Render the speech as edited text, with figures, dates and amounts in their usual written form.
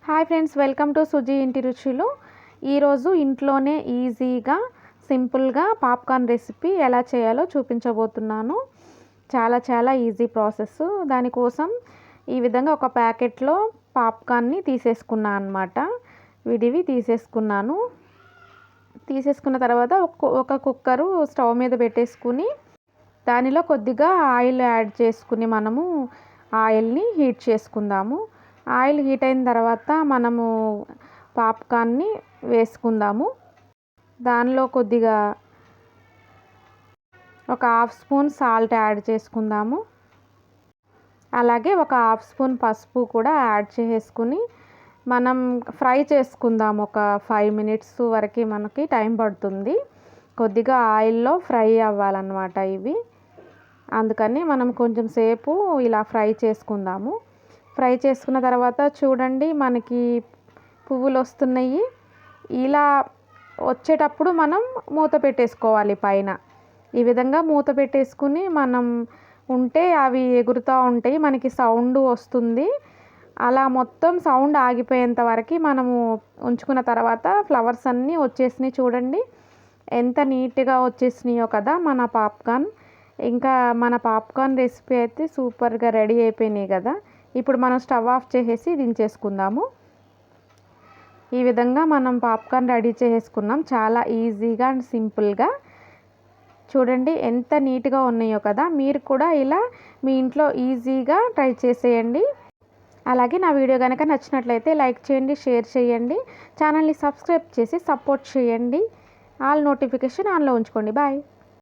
Hi friends, welcome to Suji ఇంటి రుచులు. ఈరోజు ఇంట్లోనే ఈజీగా సింపుల్గా పాప్కార్న్ రెసిపీ ఎలా చేయాలో చూపించబోతున్నాను. చాలా ఈజీ ప్రాసెస్. దానికోసం ఈ విధంగా ఒక ప్యాకెట్లో పాప్కార్న్ని తీసేసుకున్నాను అనమాట. విడివి తీసేసుకున్నాను. తీసేసుకున్న తర్వాత ఒక కుక్కరు స్టవ్ మీద పెట్టేసుకుని దానిలో కొద్దిగా ఆయిల్ యాడ్ చేసుకుని మనము ఆయిల్ని హీట్ చేసుకుందాము. ఆయిల్ హీట్ అయిన తర్వాత మనము పాప్కార్న్ని వేసుకుందాము. దానిలో కొద్దిగా ఒక హాఫ్ స్పూన్ సాల్ట్ యాడ్ చేసుకుందాము. అలాగే ఒక హాఫ్ స్పూన్ పసుపు కూడా యాడ్ చేసుకుని మనం ఫ్రై చేసుకుందాము. ఒక 5 మినిట్స్ వరకు మనకి టైం పడుతుంది. కొద్దిగా ఆయిల్లో ఫ్రై అవ్వాలన్నమాట ఇవి. అందుకని మనం కొంచెం సేపు ఇలా ఫ్రై చేసుకుందాము. ఫ్రై చేసుకున్న తర్వాత చూడండి, మనకి పువ్వులు వస్తున్నాయి. ఇలా వచ్చేటప్పుడు మనం మూత పెట్టేసుకోవాలి పైన. ఈ విధంగా మూత పెట్టేసుకుని మనం ఉంటే అవి ఎగురుతూ ఉంటాయి, మనకి సౌండ్ వస్తుంది. అలా మొత్తం సౌండ్ ఆగిపోయేంత వరకు మనము ఉంచుకున్న తర్వాత ఫ్లవర్స్ అన్నీ వచ్చేసినాయి. చూడండి ఎంత నీట్గా వచ్చేసినాయో కదా మన పాప్కార్న్. ఇంకా మన పాప్కార్న్ రెసిపీ అయితే సూపర్గా రెడీ అయిపోయినాయి కదా. ఇప్పుడు మనం స్టవ్ ఆఫ్ చేసేసి దించేసుకుందాము. ఈ విధంగా మనం పాప్కార్న్ రెడీ చేసుకున్నాం. చాలా ఈజీగా అండ్ సింపుల్గా. చూడండి ఎంత నీట్గా ఉన్నాయో కదా. మీరు కూడా ఇలా మీ ఇంట్లో ఈజీగా ట్రై చేసేయండి. అలాగే నా వీడియో కనుక నచ్చినట్లయితే లైక్ చేయండి, షేర్ చేయండి, ఛానల్ని సబ్స్క్రైబ్ చేసి సపోర్ట్ చేయండి. ఆల్ నోటిఫికేషన్ ఆన్లో ఉంచుకోండి. బాయ్.